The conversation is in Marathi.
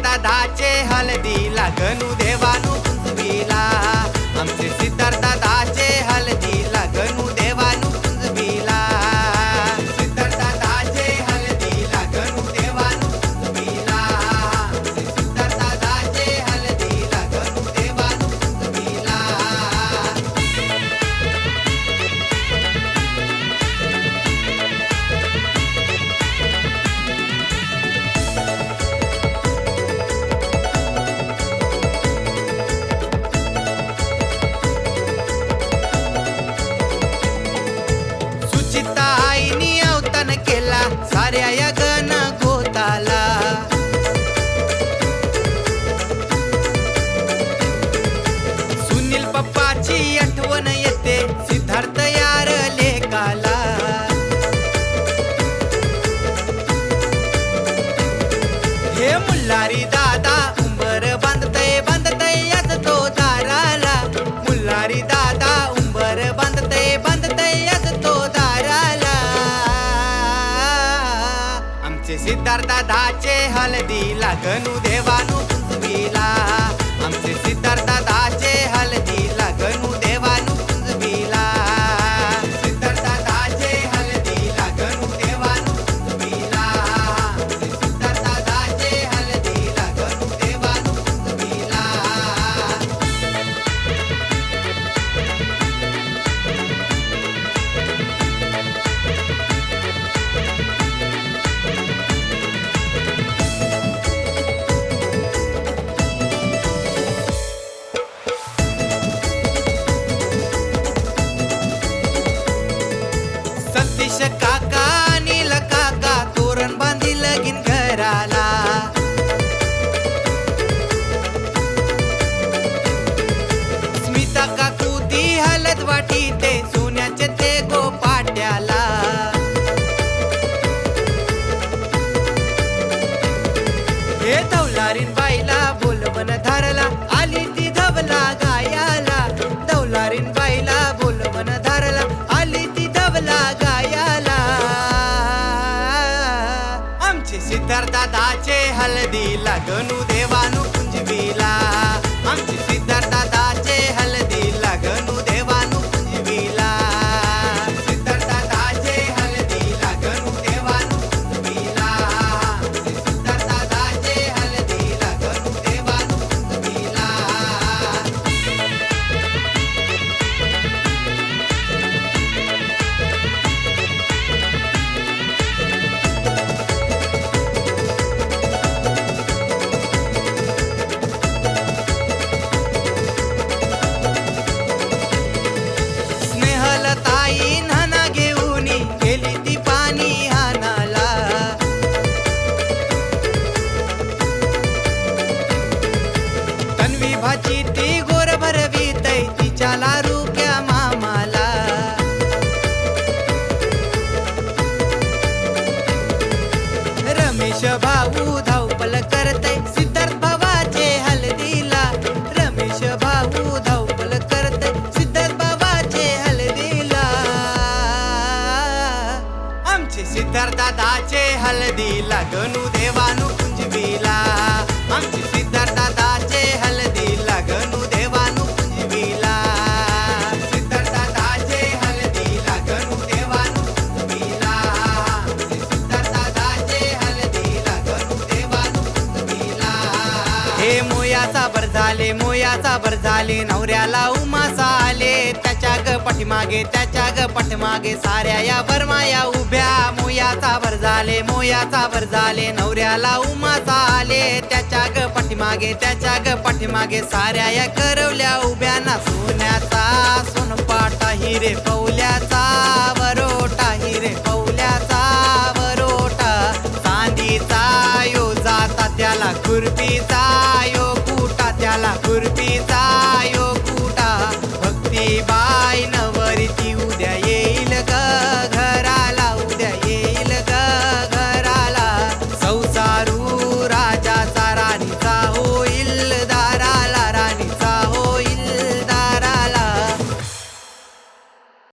सिद्धार्थदादाचे हळदीला गणू देवानू कुंजविला आमचे सिद्धार्थदादाचे हळदीला गणू देवानू कुंजविला सिद्धार्थदादाचे हळदीला गणू देवानू कुंजविला सिद्धार्थदादाचे हळदीला गणू देवानू कुंजविला आईनी अवतान केला साऱ्या या गण गोताला सुनील पप्पाची आठवण येते सिद्धार्थ यार लेकाला हे मुल्लारी दादा उंबर बांधतय याच तो दाराला मुल्लारी दादा उंबर बांधतय याच तो दाराला आमचे सिद्धार्थदादाचे हळदीला गणू देवानू कुंजविला आमचे सिद्धार्थदादाचे हळदीला गणू देवानू कुंजविला सिद्धार्थदादाचे हळदीला गणू देवानू कुंजविला सिद्धार्थदादाचे हळदीला गणू देवानू कुंजविला सतीश काका अनिल काका तोरण बांधी लगीन घराला स्मिता काकू ती हलद वाटी ते सोन्याचे ते गोपाट्याला हे दौलारीन बाईला बोलवण धरला आली ती धवला गायाला दौलारीन बाईला बोलवण धरला आली ती धवला गायाला आमचे सिद्धार्थदादाचे हळदीला गणू देवानू कुंजविला आमचे सिद्धार्थदादाचे हळदीला गणू देवानू कुंजविला सिद्धार्थदादाचे हळदीला गणू देवानू कुंजविला सिद्धार्थदादाचे हळदीला गणू देवानू कुंजविला स्नेहलताई नाना घेऊन गेली ती पाणी हानाला तन्वी भाची ती गोर भरवीतय तिच्या लारुक्या मामाला रमेश भाऊ धावपल करतय सिद्धार्थ भावाचे हळदीला रमेश भाऊ धावपल करतय सिद्धार्थ भावाचे हळदीला आमचे सिद्धार्थदादाचे हळदीला गणू देवानू कुंजविला आमचे सिद्धार्थदादाचे हळदीला गणू देवानू कुंजविला सिद्धार्थदादाचे हळदीला गणू देवानू कुंजविला सिद्धार्थदादाचे हळदीला गणू देवानू कुंजविला हे मोयाचा भर झाले नवऱ्याला उमासा आले त्याच्या ग पाठीमागे साऱ्या या बरमाया उभ्या मोयाचा भर झाले नवऱ्याला उमासा आले त्याच्या ग पाठीमागे साऱ्या या करवल्या उभ्या ना सोन्याचा सोनपाटा हिरे पवल्याचा वरोटा हिरे पवल्याचा वरोटा चांदीचा यो जाता त्याला खुरपीचा